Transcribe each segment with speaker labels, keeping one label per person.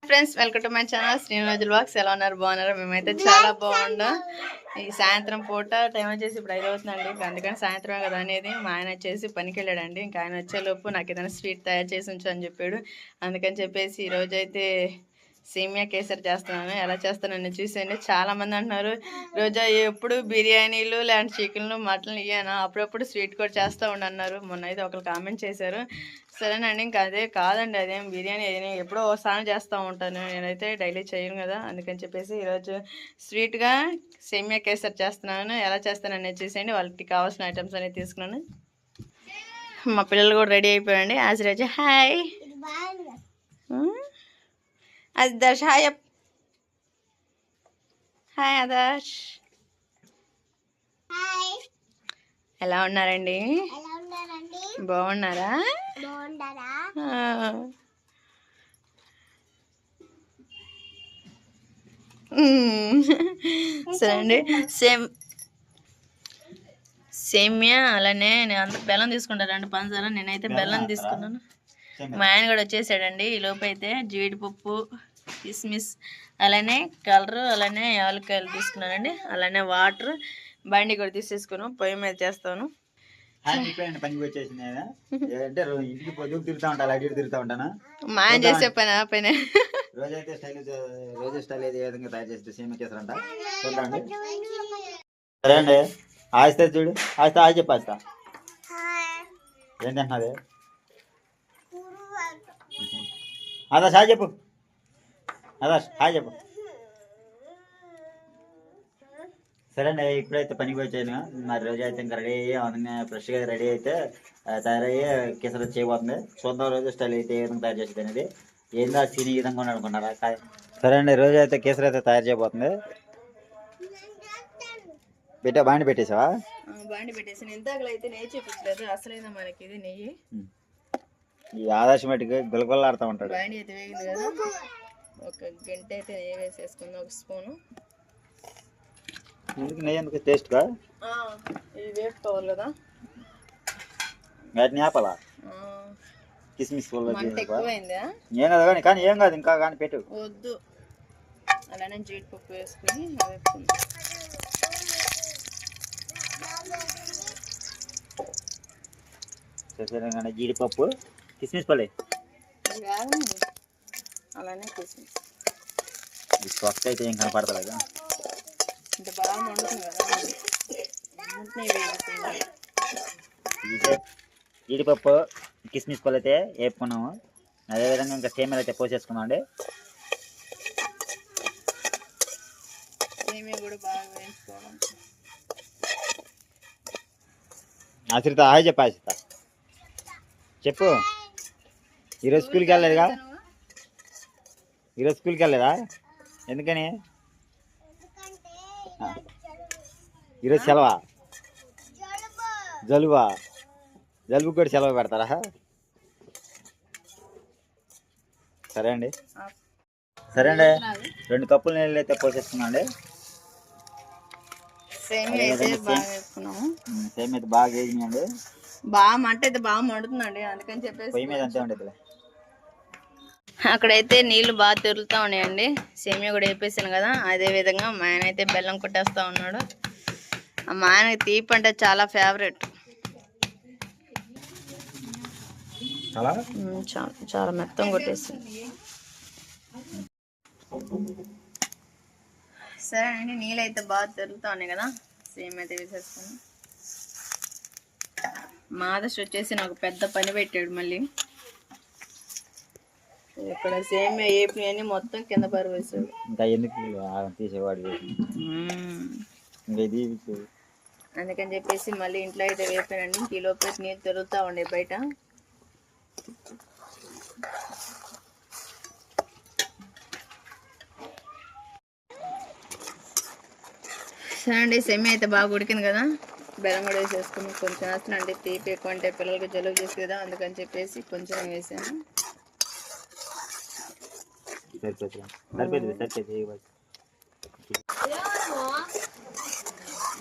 Speaker 1: Friends welcome to my channel శ్రీనివాజుల box. ఎలా ఉన్నారు? బాగున్నారు? మేమైతే చాలా బాగున్నాం. ఈ సాయంత్రం పూట టైం వచ్చేసి ఇప్పుడు 5 అవుతుందండి. అందుకని సాయంత్రం కదా అనేది మా ఆయన వచ్చేసి పనికి వెళ్ళాడండి. ఇంకా ఆయన వచ్చేలోపు నాకు ఏదైనా స్వీట్ తయారు చేసి ఉంచు అని చెప్పాడు. అందుకని చెప్పేసి ఈరోజు అయితే సేమియా కేసరి చేస్తున్నాను. ఎలా చేస్తానని చూసేయండి. చాలామంది అంటున్నారు, రోజా ఎప్పుడు బిర్యానీలు లేదంటే చికెన్లు మటన్లు ఇయ్యానా, అప్పుడప్పుడు స్వీట్ కూడా చేస్తూ ఉండన్నారు. మొన్న అయితే ఒకరు కామెంట్ చేశారు. సరేనండి, ఇంకా అదే కాదండి, అదేం బిర్యానీ అదే ఎప్పుడో ఒకసారి చేస్తూ ఉంటాను. నేనైతే డైలీ చేయను కదా, అందుకని చెప్పేసి ఈరోజు స్వీట్గా సేమియా కేసరి చేస్తున్నాను. ఎలా చేస్తాననేది చూసేయండి. వాళ్ళకి కావాల్సిన ఐటమ్స్ అనేది తీసుకున్నాను. మా పిల్లలు కూడా రెడీ అయిపోయారండి. ఆశీర్వాజ hi, Adarsh hi, hi Adarsh. ఎలా ఉన్నారండి? బాగున్నారా? సరే అండి. సేమియా అలానే అందరూ బెల్లం తీసుకుంటారండి, పంచదార. నేనైతే బెల్లం తీసుకున్నాను. మా ఆయన కూడా వచ్చేసాడండి. ఈ లోపు అయితే జీడిపప్పు, కిస్మిస్, అలానే కలరు, అలానే యాలక్కాయలు తీసుకున్నానండి. అలానే వాటర్ బండి కూడా తీసేసుకున్నాం. పొయ్యి మీద చేస్తాను.
Speaker 2: పనికి వచ్చేసింది. అంటే ఇంటికి పొద్దుకు తిరుగుతా ఉంటాను, అటు ఇటు తిరుగుతా ఉంటాను.
Speaker 1: మా ఆయన చేసే పని ఆ పని.
Speaker 2: రోజైతే రోజు స్టైల్ ఏ విధంగా తయారు చేస్తే సేమియా కేసరంట చూడండి. సరే అండి, ఆస్తా చూడు, ఆస్తా ఆగి చెప్పు. ఆస్తా ఏంటంటున్నది? అదా సాయి చెప్పు, అదా హాయ్ చెప్పు. సరే అండి, ఇప్పుడైతే పనికి వచ్చాను. మరి రోజు అయితే ఇంకా రెడీ అయ్యి ఫ్రెష్గా రెడీ అయితే తయారయ్యి కేసరి చేయబోతుంది. చూద్దాం రోజు స్టైల్ అయితే ఏ విధంగా తయారు చేసేది అనేది. ఏందా సీని ఈ విధంగా అనుకున్నారా? సరే అండి, రోజు అయితే కేసరి అయితే తయారు చేయబోతుంది. బాండి పెట్టేసావా?
Speaker 1: బాండి పెట్టేసాను. ఇంతకులు అయితే నెయ్యి చూపించలేదు, అసలైన మనకి ఇది నెయ్యి.
Speaker 2: ఈ ఆదర్శం మట్టికి గులగుల్లాడుతూ ఉంటాడు.
Speaker 1: బాండి అయితే వేగింది కదా, ఒక గంట అయితే నెయ్యి వేసేసుకుందాం, ఒక స్పూను.
Speaker 2: ఎందుకు నెయ్యి ఎందుకు? టేస్ట్గా
Speaker 1: ఇది వేసుకోవాలి కదా,
Speaker 2: వాటిని ఆపాలా? కిస్మిస్
Speaker 1: ఎక్కువైందా?
Speaker 2: ఏం కాదు కానీ, కానీ ఏం కాదు, ఇంకా కానీ పెట్టు.
Speaker 1: వద్దు, అలానే జీడిపప్పు వేసుకుని
Speaker 2: చేసాను. జీడిపప్పు, కిస్మిస్ పల్లె,
Speaker 1: అలానే కిస్మిస్.
Speaker 2: స్వస్థ అయితే ఏం కనపడతలేదు.
Speaker 1: అంటే బాగా వండుతుంది కదా,
Speaker 2: జీడిపప్పు, కిస్మిస్ పళ్ళు అయితే వేపుకున్నాము. అదేవిధంగా ఇంకా సేమియాలు అయితే పోసేసుకున్నాం అండి.
Speaker 1: సేమియా కూడా బాగా వేసుకోవాలి.
Speaker 2: ఆశ్రిత హాయ్ చెప్పు. ఆశ్రిత చెప్పు. ఈరోజు స్కూల్కి వెళ్ళలేదుగా? ఈరోజు స్కూల్కి వెళ్ళలేదా? ఎందుకని? ఈరోజు సెలవా? జలుబా? జలుబు కూడా సెలవు పెడతారా? సరే అండి, సరే అండి. 2 కప్పులు నీళ్ళు అయితే పోసేసుకున్నాం అండి.
Speaker 1: సేమియా అయితే
Speaker 2: బాగా వేగినాయండి.
Speaker 1: బాగా మంట అయితే బాగా మండుతుందండి, అందుకని చెప్పేసి
Speaker 2: పొయ్యి మీద అంతే ఉండేది.
Speaker 1: అక్కడైతే నీళ్లు బాగా తిరుగుతూ ఉన్నాయండి. సేమియా కూడా వేపేసాను కదా. అదే విధంగా మా ఆయన అయితే బెల్లం కొట్టేస్తూ ఉన్నాడు. మా ఆయనకి తీపి అంటే చాలా ఫేవరెట్. చాలా మెత్తం కొట్టేసింది. సరే అండి, నీళ్ళు అయితే బాగా తిరుగుతూ ఉన్నాయి కదా, సేమియా అయితే వేసేసుకుని. మా ఆదర్శ్ వచ్చేసి నాకు పెద్ద పని పెట్టాడు. మళ్ళీ ఇక్కడ సేమియా ఏపీ మొత్తం కింద పరివేశాడు.
Speaker 2: ఇంకా ఎందుకు తీసేవాడు,
Speaker 1: అందుకని చెప్పేసి మళ్ళీ ఇంట్లో అయితే వేపానండి. ఈ లోపల నీళ్ళు తిరుగుతూ ఉండే బయట. సరే అండి, సేమియా అయితే బాగా ఉడికింది కదా, బెల్లం కూడా వేసేసుకుని కొంచెం వేస్తానండి. తీపి ఎక్కువ అంటే పిల్లలకి జలుబు చేసి కదా, అందుకని చెప్పేసి కొంచెం వేసాను.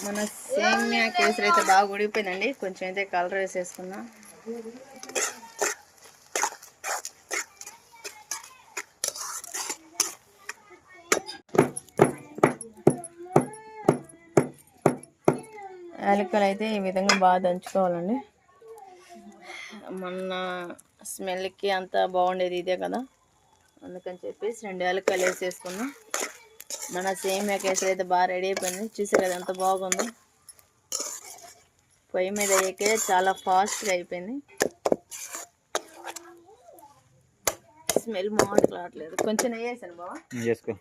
Speaker 1: మన సేమియా కేసరి అయితే బాగా ఉడికిపోయిందండి. కొంచెం అయితే కలర్ వేసేసుకున్నా. యాలక్కలు అయితే ఈ విధంగా బాగా దంచుకోవాలండి. మొన్న స్మెల్కి అంతా బాగుండేది ఇదే కదా, అందుకని చెప్పేసి 2 యాలక్కలు వేసేసుకున్నాం. మన సేమియా కేసరి అయితే బాగా రెడీ అయిపోయింది. చూసారు కదా ఎంత బాగుందో. పొయ్యి మీద అయ్యాకే చాలా ఫాస్ట్గా అయిపోయింది. స్మెల్ మామూలుగా రావట్లేదు. కొంచెం నెయ్యి వేసాను బావా.
Speaker 2: చేసుకో.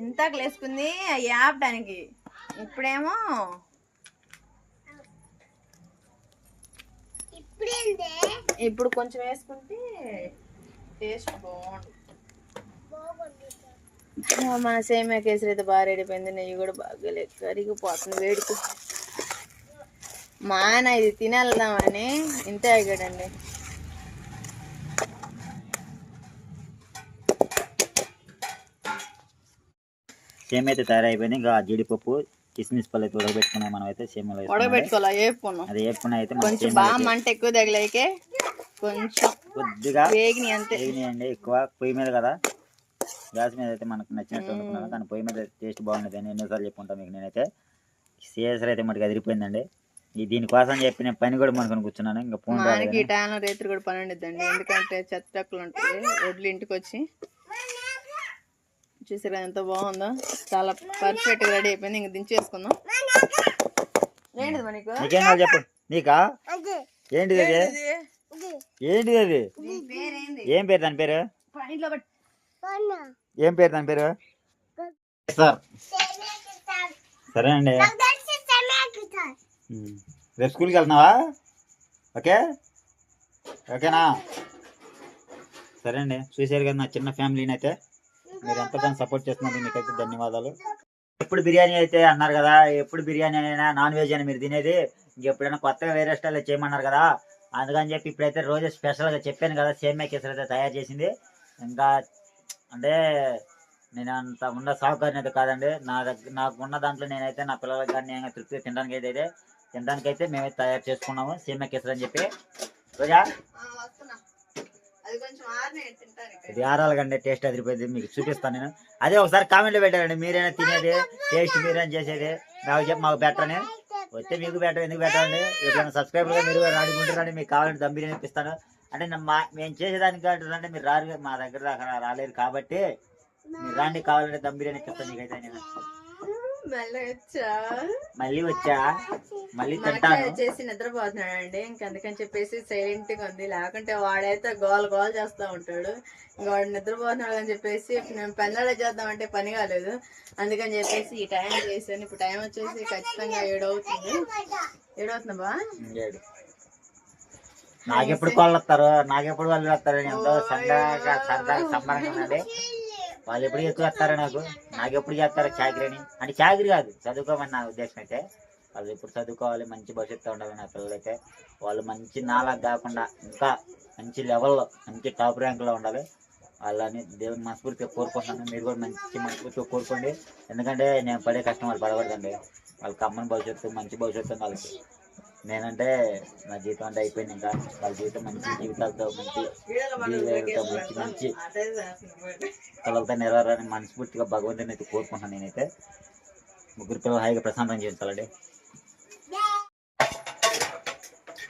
Speaker 1: ఇంతకు వేసుకుంది అవి ఆపడానికి, ఇప్పుడేమో ఇప్పుడు కొంచెం వేసుకుంటే టేస్ట్ బాగుంటుంది. మన సేమియా కేసరి అయితే బాగా రెడీ అయిపోయింది. నెయ్యి కూడా బాగా కరిగిపోతుంది వేడికి. మా ఆయన ఇది తినేద్దామని ఇంతే ఆగాడండి.
Speaker 2: సేమియా అయితే తయారైపోయింది. ఇంకా జీడిపప్పు కిస్మిస్ పళ్ళు అయితే ఉడకబెట్టుకున్నాం. మనం అయితే సేమియాలో
Speaker 1: ఉడకబెట్టుకోవాలా వేపుకున్నాం.
Speaker 2: అది వేపుకున్నా అయితే
Speaker 1: కొంచెం బాగా మంట ఎక్కువ తగిలేకే కొంచెం
Speaker 2: కొద్దిగా
Speaker 1: వేగిని అంతే.
Speaker 2: వేగినాయండి. ఎక్కువ పొయ్యి మీద కదా, గ్యాస్ మీద అయితే మనకు నచ్చినట్టు వండుకున్నాను. కానీ పొయ్యి మీద టేస్ట్ బాగుండేది అని ఎన్నోసార్లు చెప్పుకుంటాను మీకు. నేనైతే కేసరి అయితే మటుకు అదిరిపోయిందండి. దీనికోసం చెప్పి నేను పని కూడా మనకొని కూర్చున్నాను. ఇంకా ఫోన్
Speaker 1: మనకి టైంలో రేత్రి కూడా పని ఉండద్దండి, ఎందుకంటే చెత్తకులు ఉంటాయి. వడ్లు ఇంటికి వచ్చి చూసారా ఎంత బాగుందో, చాలా పర్ఫెక్ట్ గా రెడీ అయిపోయింది. ఇంక దించేసుకుందాం. ఏంటిది మనకు?
Speaker 2: నీకేం కావాలి చెప్పు. నీకా? ఏంటిది అది? ఏంటిది అది? ఏం పేరు దాని పేరు? ఏం పేరు దాని పేరు? సరే అండి. రేపు స్కూల్కి వెళ్తున్నావా? ఓకే ఓకేనా? సరే అండి. చూసారు కదా నా చిన్న ఫ్యామిలీని అయితే. మీరు ఎంతగానో సపోర్ట్ చేస్తున్నారు, మీకైతే ధన్యవాదాలు. ఎప్పుడు బిర్యానీ అయితే అన్నారు కదా, ఎప్పుడు బిర్యానీ అయినా నాన్ వెజ్ అని మీరు తినేది, ఇంకెప్పుడైనా కొత్తగా వేరే స్టైల్లో చేయమన్నారు కదా, అందుకని చెప్పి ఇప్పుడైతే రోజు స్పెషల్గా చెప్పాను కదా, సేమియా కేసరి అయితే తయారు చేసింది. ఇంకా అంటే నేను అంత ఉన్న సహకారం అయితే కాదండి, నాకు ఉన్న దాంట్లో నేనైతే నా పిల్లలకి కానీ నేను తృప్తిగా తినడానికైతే మేమైతే తయారు చేసుకున్నాము సేమియా కేసరి అని చెప్పి. రోజా ఇది ఆరాలకండి, టేస్ట్ అదిరిపోయింది. మీకు చూపిస్తాను నేను. అదే ఒకసారి కామెంట్లో పెట్టారండి, మీరైనా తినేది టేస్ట్ మీరైనా చేసేది నాకు చెప్పి మాకు పెట్టరని. వస్తే మీకు పెట్టడం ఎందుకు పెట్టండి. ఎప్పుడైనా సబ్స్క్రైబర్గా మీరు రాడుకుంటారండి, మీకు కావాలంటే దమ్ బిర్యానీ ఇప్పిస్తాను. అంటే మేము చేసేదానికి అంటే మీరు రారు, మా దగ్గర దాకా రాలేరు కాబట్టి మీరు రాండి, కావాలంటే దమ్ బిర్యానీ ఇప్పిస్తాను మీకైతే. నేను మళ్ళీ తింటాను
Speaker 1: వచ్చేసి నిద్రపోతున్నాడు అండి. అందుకని చెప్పేసి సైలెంట్ గా ఉంది, లేకుంటే వాడైతే గోల్ చేస్తూ ఉంటాడు. ఇంకా వాడు నిద్రపోతున్నాడు అని చెప్పేసి మేము పెందడ చేద్దామంటే పని కాలేదు, అందుకని చెప్పేసి ఈ టైం చేశాను. ఇప్పుడు టైం వచ్చేసి ఖచ్చితంగా 7 అవుతుంది. 7 అవుతుందా?
Speaker 2: నాకెప్పుడు వాళ్ళు వస్తారు, నాకెప్పుడు వాళ్ళు వస్తారు. ఎంతో సరదాగా సంబరంగా ఉందండి. వాళ్ళు ఎప్పుడు ఎక్కువ వస్తారో నాకు ఎప్పుడు చేస్తారో చాకరీని. అంటే చాకరీ కాదు, చదువుకోమని నా ఉద్దేశం అయితే. వాళ్ళు ఎప్పుడు చదువుకోవాలి, మంచి భవిష్యత్తు ఉండాలి నా పిల్లలైతే. వాళ్ళు మంచి నాలాగా కాకుండా ఇంకా మంచి లెవెల్లో మంచి టాప్ ర్యాంక్లో ఉండాలి. వాళ్ళని దేవుని మనస్ఫూర్తిగా కోరుకుంటున్నాను. మీరు కూడా మంచి మనస్ఫూర్తిగా కోరుకోండి. ఎందుకంటే నేను పడే కష్టం వాళ్ళు పడకూడదండి. వాళ్ళకి అమ్మని భవిష్యత్తు, మంచి భవిష్యత్తు వాళ్ళకి. నేనంటే నా జీవితం అంటే అయిపోయింది. ఇంకా వాళ్ళ జీవితం మంచి జీవితాలతో, మంచి జీవితాలతో మంచి పిల్లలతో నెరవేరాలని మనస్ఫూర్తిగా భగవంతుని అయితే కోరుకుంటున్నాను. నేనైతే ముగ్గురు పిల్లలు హాయిగా ప్రశాంతంగా జీవించాలండి.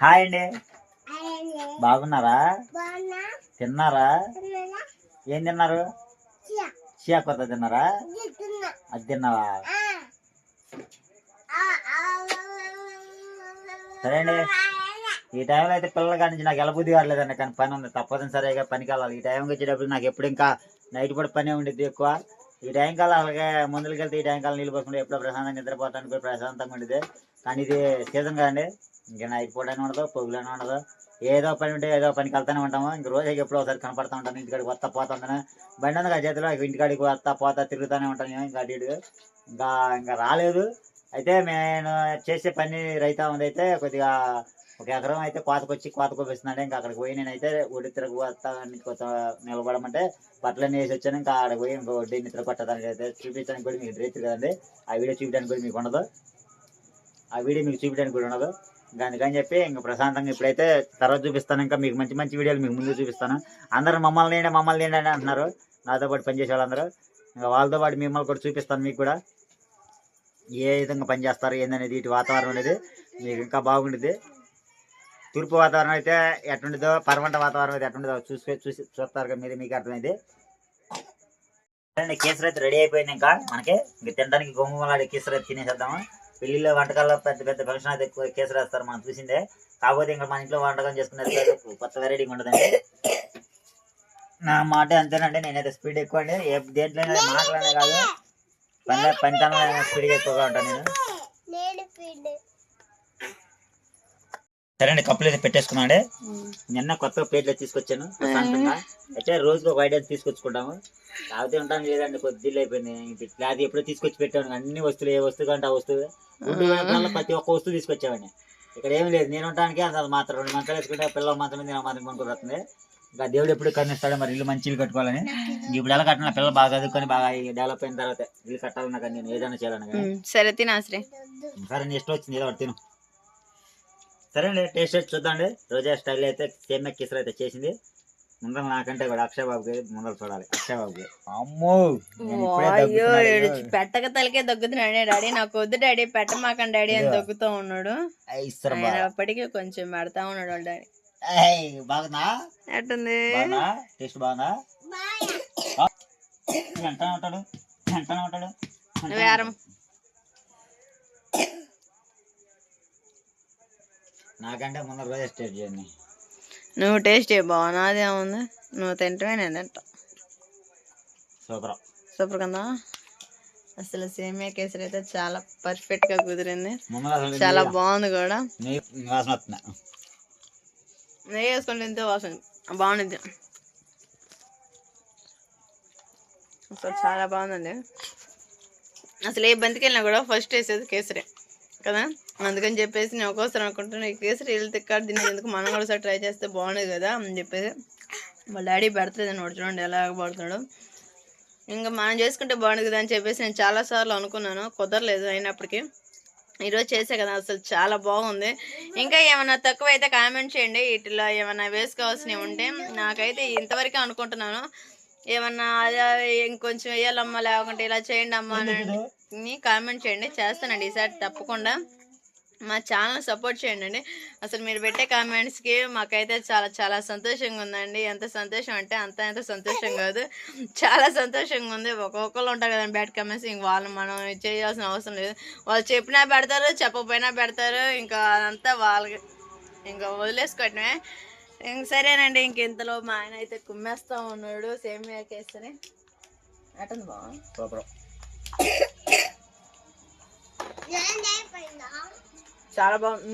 Speaker 2: హాయ్ అండి, బాగున్నారా? తిన్నారా? ఏం తిన్నారు? చియా కొత్త తిన్నారా? అది తిన్నావా? సరే అండి. ఈ టైంలో అయితే పిల్లల కాడి నుంచి నాకు ఎలా బుద్ధి కావట్లేదండి, కానీ పని ఉంది, తప్పదని సరిగా పనికి వెళ్ళాలి. ఈ టైంకి వచ్చేటప్పుడు నాకు ఎప్పుడు ఇంకా నైట్ కూడా పని ఉండిద్ది ఎక్కువ. ఈ టైం కాలం అలాగే ముందుకు వెళ్తే ఈ టైం కాలం నీళ్ళు పోసుకుంటే ఎప్పుడో ప్రశాంతంగా నిద్రపోతాను కూడా ప్రశాంతంగా ఉండేది. కానీ ఇది సీజన్ కదండి, ఇంకా నైట్ పూట అయినా ఉండదు, పొగులైనా ఉండదు. ఏదో పని ఉంటే ఏదో పనికి వెళ్తానే ఉంటాము. ఇంక రోజుకి ఎప్పుడో ఒకసారి కనపడుతూ ఉంటాను. ఇంటికాడికి వస్తా పోతుందని బండి ఉంది కదా చేతిలో, ఇంటికాడికి వస్తా పోతా తిరుగుతూనే ఉంటాను. ఇంకా అటు ఇటు ఇంకా రాలేదు. అయితే నేను చేసే పని రైతా ఉంది. అయితే కొద్దిగా 1 ఎకరం అయితే కోత కోపిస్తున్నాడు. ఇంకా అక్కడికి పోయి నేనైతే ఒడ్డు తిరగ వస్తా కొత్త నిలబడమంటే బట్టలన్నీ వేసి వచ్చాను. ఇంకా అక్కడికి పోయి ఇంకో ఒడ్డు నిద్ర కొట్టడానికి అయితే చూపించడానికి కూడా మీకు రైతు కదండి, ఆ వీడియో చూపించడానికి కూడా మీకు ఉండదు, ఇంకా అందుకని చెప్పి ఇంకా ప్రశాంతంగా ఇప్పుడైతే తర్వాత చూపిస్తాను. ఇంకా మీకు మంచి మంచి వీడియోలు మీకు ముందు చూపిస్తాను. అందరూ మమ్మల్ని ఏంటి అని అంటున్నారు, నాతో పాటు పనిచేసే వాళ్ళందరూ. ఇంకా వాళ్ళతో పాటు మిమ్మల్ని కూడా చూపిస్తాను. మీకు కూడా ఏ విధంగా పనిచేస్తారు ఏందనేది, ఇటు వాతావరణం అనేది మీకు ఇంకా బాగుంటుంది. తూర్పు వాతావరణం అయితే ఎట్టుంటుందో, పరవంట వాతావరణం అయితే ఎట్టుంటుందో చూస్తారు కదా మీరు, మీకు అర్థమైంది. కేసరి అయితే రెడీ అయిపోయింది. ఇంకా మనకి తినడానికి గోంగూమలాడి కేసరి అయితే తినేసేద్దాము. పెళ్లిలో వంటకాల్లో పెద్ద పెద్ద ఫంక్షన్ అయితే కేసరి వేస్తారు, మనం చూసిందే. కాకపోతే ఇంకా మన ఇంట్లో వంటకం చేసుకునేది కొత్త వెరైటీగా ఉండదండి. నా మాట అంతేనండి. నేనైతే స్పీడ్ ఎక్కువ అండి, దేంట్లో మాటలనే కాదు, పనితనంలో స్పీడ్గా ఎక్కువగా ఉంటాను నేను. సరే అండి, కప్పులు అయితే పెట్టేసుకున్నాండి. నిన్న కొత్త ప్లేట్లు తీసుకొచ్చాను ప్రశాంతంగా. అయితే రోజుకి ఒక ఐటమ్ తీసుకొచ్చుకుంటాము. కాకపోతే ఉంటాను లేదండి, కొద్దిగా అయిపోయింది. అది ఎప్పుడో తీసుకొచ్చి పెట్టాను. అన్ని వస్తువులు, ఏ వస్తువు కంటే ఆ వస్తువు ప్రతి ఒక్క వస్తువు తీసుకొచ్చామండి. ఇక్కడ ఏం లేదు, నేను ఉండడానికి అంత మాత్రం 2 మంచాలు వేసుకుంటే పిల్లల మాత్రం మీద మాత్రం కొనుక్కుంటుంది. ఇంకా దేవుడు ఎప్పుడు కనిస్తాడో మరి, ఇల్లు మంచి ఇల్లు కట్టుకోవాలని. ఇప్పుడు ఎలా కట్టినా పిల్లలు బాగా చదువుకొని బాగా డెవలప్ అయిన తర్వాత ఇల్లు కట్టాలన్నా కానీ నేను ఏదైనా చేయాలన్నా కానీ.
Speaker 1: సరే తినాశ్రీ.
Speaker 2: సరే నెక్స్ట్ వచ్చింది ఏదో ఒకటి తిను. సరే అండి, టేస్ట్ చేసి చూద్దాండి. రోజా స్టైల్ అయితే సేమియా కేసరి అయితే చేసింది. ముందర నాకంటే కూడా అక్షయ్ బాబుకి ముందర చూడాలి. అక్షయ్ బాబుకి అమ్మో
Speaker 1: పెట్టక తలకే దగ్గుతున్నాడే డాడీ. నాకు వద్దు డాడీ, పెట్టమాకండి డాడీ అని దగ్గుతూ ఉన్నాడు. అప్పటికే కొంచెం పెడతా ఉన్నాడు వాళ్ళ డాడీ.
Speaker 2: బాగుందా?
Speaker 1: ఎట్టుంది
Speaker 2: టేస్ట్ బాగుందా? ఎంతనే ఉంటాడు, ఎంతనే ఉంటాడు. నాకంటే ముందర రోజా టేస్ట్ చేయండి.
Speaker 1: నువ్వు టేస్ట్ బాగు, నాదేముంది, నువ్వు తింటమే నేను తింటా.
Speaker 2: సూపర్
Speaker 1: సూపర్ కదా. అసలు సేమియా కేసరి అయితే చాలా పర్ఫెక్ట్ గా కుదిరింది, చాలా బాగుంది కూడా. నెయ్యి వేసుకొని తింటే వాసన బాగుంది. అసలు చాలా బాగుందండి. అసలు ఏ బంతికి వెళ్ళినా కూడా ఫస్ట్ వేసేది కేసరి కదా. అందుకని చెప్పేసి నేను ఒక్కోసారి అనుకుంటున్నాను, ఈ కేసరి వీళ్ళు తిక్కాడు తినేందుకు మనం కూడా ఒకసారి ట్రై చేస్తే బాగుండేది కదా అని చెప్పేసి. వాళ్ళ డాడీ పెడతలేదు అని చూడండి ఎలా పడుతున్నాడు. ఇంకా మనం చేసుకుంటే బాగుంది కదా అని చెప్పేసి నేను చాలాసార్లు అనుకున్నాను, కుదరలేదు. అయినప్పటికీ ఈరోజు చేసే కదా, అసలు చాలా బాగుంది. ఇంకా ఏమైనా తక్కువ అయితే కామెంట్ చేయండి, వీటిలో ఏమైనా వేసుకోవాల్సినవి ఉంటే. నాకైతే ఇంతవరకే అనుకుంటున్నాను, ఏమన్నా ఇంకొంచెం వేయాలమ్మా, లేకుంటే ఇలా చేయండి అమ్మా అని కామెంట్ చేయండి. చేస్తానండి ఈసారి తప్పకుండా. మా ఛానల్ సపోర్ట్ చేయండి. అసలు మీరు పెట్టే కామెంట్స్కి మాకైతే చాలా చాలా సంతోషంగా ఉందండి. ఎంత సంతోషం అంటే ఎంత సంతోషం కాదు, చాలా సంతోషంగా ఉంది. ఒక్కొక్కరు ఉంటారు కదండి బ్యాడ్ కామెంట్స్, ఇంక వాళ్ళు మనం చేయాల్సిన అవసరం లేదు. వాళ్ళు చెప్పినా పెడతారు, చెప్పకపోయినా పెడతారు. ఇంకా అదంతా వాళ్ళకి ఇంకా వదిలేసుకోవటమే. ఇంక సరేనండి. ఇంక ఇంతలో మా ఆయన అయితే కుమ్మేస్తా ఉన్నాడు సేమియా కేసరి. అటంది బాగుంది, చాలా బాగుంది.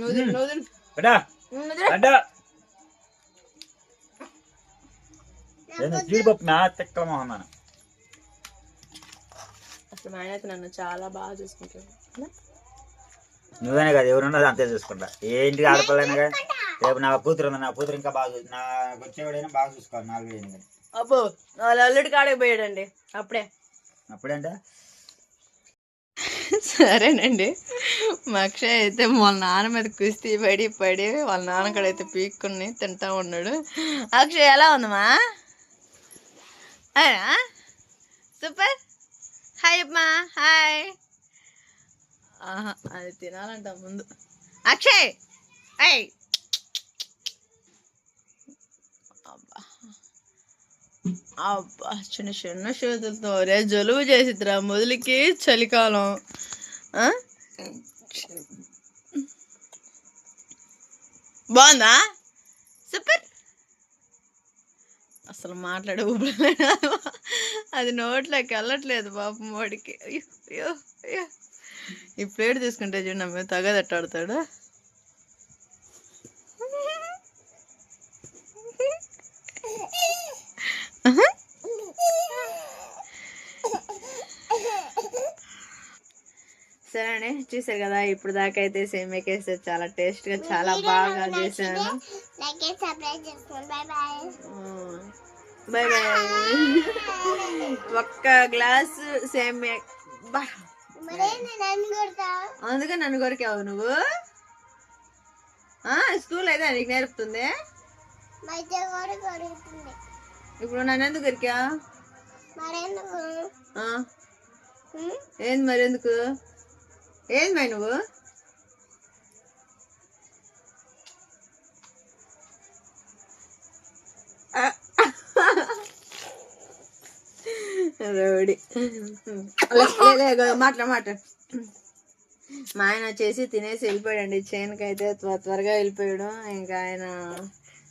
Speaker 1: అసలు మా ఆయన అయితే నన్ను చాలా బాగా చూసుకుంటాడు.
Speaker 2: నువ్వేనే కదా, ఎవరున్నది అంతే చూసుకుంటా. ఏ ఇంటికి ఆడపిల్లైనా కానీ, రేపు నా కూతురు ఉంది, నా కూతురు ఇంకా బాగా నా వచ్చేవాడైనా బాగా చూసుకోవాలి. 4 ఏళ్ళు కానీ
Speaker 1: అబ్బో, వాళ్ళ అల్లుడి కాడికి పోయాడండి అప్పుడంటే. సరేనండి, మా అక్షయ్ అయితే వాళ్ళ నాన్న మీద కుస్తీ పడి వాళ్ళ నాన్న కాడైతే పీక్కుని తింటా ఉన్నాడు. అక్షయ్ ఎలా ఉందమ్మా? సూపర్. హాయ్ అమ్మా, హాయ్. అది తినాలంట ముందు. అక్షయ్ అయ్ అబ్బా అబ్బా, చిన్న చిన్న చేతులతో రే జలుబు చేసిద్దిరా మొదలుకి, చలికాలం. బాగుందా? సూపర్. అసలు మాట్లాడే ఊపిరి అది నోట్లోకి వెళ్ళట్లేదు పాపం వాడికి. అయ్యో అయ్యో, ఈ ప్లేట్ తీసుకుంటే చూడండి మేము తగదట్టాడుతాడు. సరే అండి, చూసారు కదా ఇప్పుడు దాకా అయితే సేమియా కేసరి చాలా టేస్ట్గా చాలా బాగా చేశాను. Bye bye. ఒక్క గ్లాసు సేమియా అందుకే నన్ను కొరికావు నువ్వు. స్కూల్ అయితే నీకు నేర్పుతుంది. ఇప్పుడు నన్ను ఎందుకు కొరికా? ఏంది మరి ఎందుకు ఏంది మరి నువ్వు రోడి మాట్లాడు మా ఆయన వచ్చేసి తినేసి వెళ్ళిపోయాడండి చేనుకి అయితే త్వరగా వెళ్ళిపోయాడు. ఇంకా ఆయన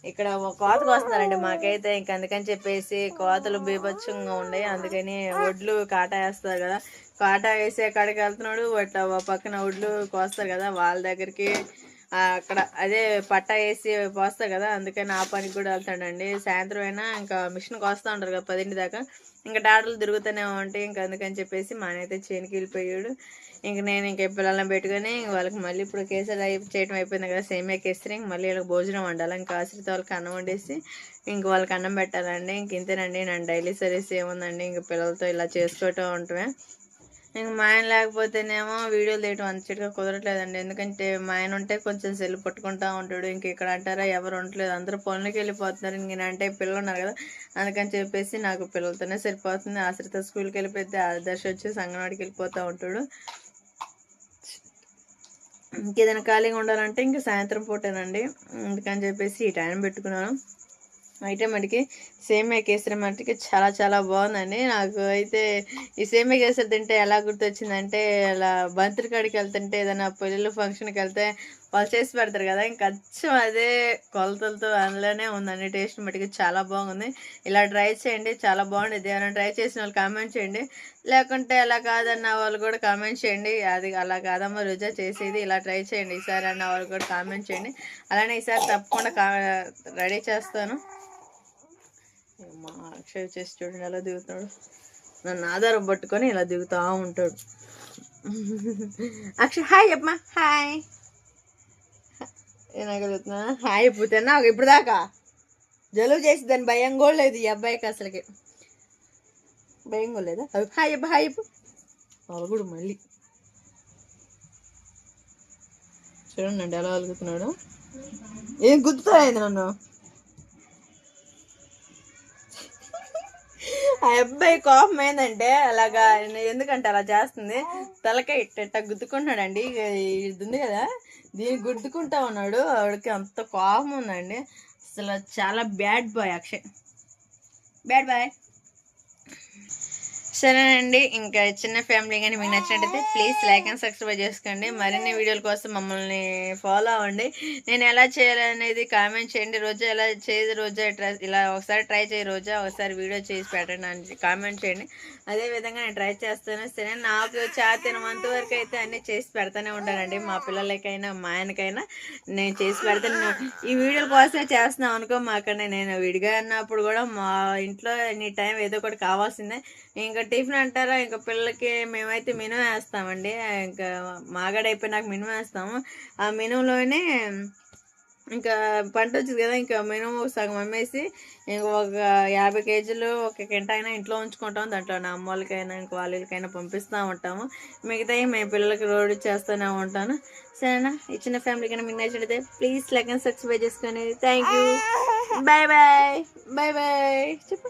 Speaker 1: ఇక్కడ కోతకు వస్తున్నారండి మాకైతే. ఇంకా అందుకని చెప్పేసి కోతలు బీభత్సంగా ఉన్నాయి. అందుకని ఒడ్లు కాటా వేస్తారు కదా, కాటా వేసే కాడికి వెళ్తున్నాడు. అట్లా పక్కన ఒడ్లు కోస్తారు కదా వాళ్ళ దగ్గరికి అక్కడ అదే పట్టా వేసి పోస్తారు కదా, అందుకని ఆ పనికి కూడా వెళ్తాడండి. సాయంత్రం అయినా ఇంకా మిషన్ కోస్తూ ఉంటారు కదా 10 దాకా, ఇంకా డాటలు తిరుగుతూనే ఉంటాయి. ఇంకా అందుకని చెప్పేసి మా ఆయన అయితే చేనుకి వెళ్ళిపోయాడు. ఇంక నేను ఇంక పిల్లల్ని పెట్టుకొని వాళ్ళకి మళ్ళీ ఇప్పుడు కేసరి చేయడం అయిపోయింది కదా, సేమియా కేసరి. ఇంక మళ్ళీ వాళ్ళకి భోజనం వండాలి. ఇంకా ఆశ్రిత వాళ్ళకి అన్నం వండేసి ఇంక వాళ్ళకి అన్నం పెట్టాలండి. ఇంక ఇంతేనండి నేను డైలీ సర్వీస్ ఏముందండి, ఇంక పిల్లలతో ఇలా చేసుకోవటం ఉంటామే. ఇంక మా ఆయన లేకపోతేనేమో వీడియోలు తీయటం అంతగా కుదరట్లేదండి. ఎందుకంటే మా ఆయన ఉంటే కొంచెం సెల్ పట్టుకుంటూ ఉంటాడు. ఇంక ఇక్కడ అంటారా ఎవరు ఉండట్లేదు, అందరూ పనులకి వెళ్ళిపోతున్నారు. ఇంక నేనంటే పిల్లలు ఉన్నారు కదా, అందుకని చెప్పేసి నాకు పిల్లలతోనే సరిపోతుంది. ఆశ్రిత స్కూల్కి వెళ్ళిపోతే ఆదర్శ వచ్చి అంగన్వాడికి వెళ్ళిపోతూ ఉంటాడు. ఇంకేదైనా ఖాళీగా ఉండాలంటే ఇంక సాయంత్రం పూటేనండి. అందుకని చెప్పేసి ఈ టైం పెట్టుకున్నాను. అయితే మనకి సేమియా కేసరి మటుకి చాలా చాలా బాగుందండి. నాకు అయితే ఈ సేమియా కేసరి తింటే ఎలా గుర్తొచ్చిందంటే, అలా బంతుడి కాడికి వెళ్తుంటే ఏదైనా పెళ్ళిళ్ళు ఫంక్షన్కి వెళ్తే వాళ్ళు చేసి పెడతారు కదా, ఇంకా అచ్చం అదే కొలతలతో అందులోనే ఉందండి. టేస్ట్ మటుకి చాలా బాగుంది. ఇలా ట్రై చేయండి, చాలా బాగుండేది. ఏమైనా ట్రై చేసిన వాళ్ళు కామెంట్ చేయండి, లేకుంటే అలా కాదన్న వాళ్ళు కూడా కామెంట్ చేయండి. అది అలా కాదమ్మా రుజా చేసేది, ఇలా ట్రై చేయండి ఈసారి అన్న వాళ్ళు కూడా కామెంట్ చేయండి. అలానే ఈసారి తప్పకుండా రెడీ చేస్తాను. మా అక్షయ్ చేసి చూడండి ఎలా దిగుతాడు, నన్ను ఆధారం పట్టుకొని ఇలా దిగుతూ ఉంటాడు. అక్షయ్ హాయ్ చెప్పమ్మా, హాయ్ ఏనాగలుగుతున్నా హాయ్ చెప్పుతున్నా. ఇప్పుడు దాకా జలుబు చేసి దాని భయం కూడా లేదు ఈ అబ్బాయికి, అసలుకి భయం కూడా లేదా. హాయ్ చెప్పు, హాయ్ చెప్పు. అలుగుడు మళ్ళీ చూడండి ఎలా అలుగుతున్నాడు. ఏం గుర్తురాయింది నన్ను ఆ అబ్బాయి కోపం ఏంటంటే అలాగా, ఎందుకంటే అలా చేస్తుంది, తలకాయ ఇట్ట గుద్దుకుంటున్నాడండి. ఇది ఉంది కదా దీన్ని గుద్దుకుంటా ఉన్నాడు. ఆవిడకి అంత కోపం ఉందండి అసలు. చాలా bad boy Akshay, bad boy. సరేనండి, ఇంకా చిన్న ఫ్యామిలీ కానీ మీకు నచ్చినట్టయితే ప్లీజ్ లైక్ అండ్ సబ్స్క్రైబ్ చేసుకోండి. మరిన్ని వీడియోల కోసం మమ్మల్ని ఫాలో అవ్వండి. నేను ఎలా చేయాలనేది కామెంట్ చేయండి. రోజా ఎలా చేసి రోజా ఇలా ఒకసారి ట్రై చేయి, రోజా ఒకసారి వీడియో చేసి పెట్టండి అని కామెంట్ చేయండి. అదేవిధంగా నేను ట్రై చేస్తాను. సరే, నాకు చేతనంత వరకు అయితే అన్నీ చేసి పెడతానే ఉంటానండి. మా పిల్లలకైనా మా ఆయనకైనా నేను చేసి పెడతాను. ఈ వీడియోల కోసమే చేస్తున్నాం అనుకో మాకండి. నేను విడిగా అన్నప్పుడు కూడా మా ఇంట్లో ఎనీ టైం ఏదో ఒకటి కావాల్సిందే. ఇంకా టిఫిన్ అంటారా, ఇంకా పిల్లలకి మేమైతే మినుము వేస్తామండి. ఇంకా మాగాడ అయిపోయినాక మినుము వేస్తాము. ఆ మినుములోనే ఇంకా పంట వచ్చింది కదా, ఇంకా మినుము సగం అమ్మేసి ఇంక ఒక 50 కేజీలు 1 కింట అయినా ఇంట్లో ఉంచుకుంటాం. దాంట్లో నా అమ్మోళ్ళకైనా ఇంక వాళ్ళకైనా పంపిస్తూ ఉంటాము. మిగతాయి మేము పిల్లలకి రోడ్ చేస్తూనే ఉంటాను. సరేనా, ఈ చిన్న ఫ్యామిలీ కన్నా మీకు నచ్చినట్లయితే ప్లీజ్ లైక్ అండ్ సబ్స్క్రైబ్ చేసుకొని. Thank you, bye bye, bye bye చెప్పు.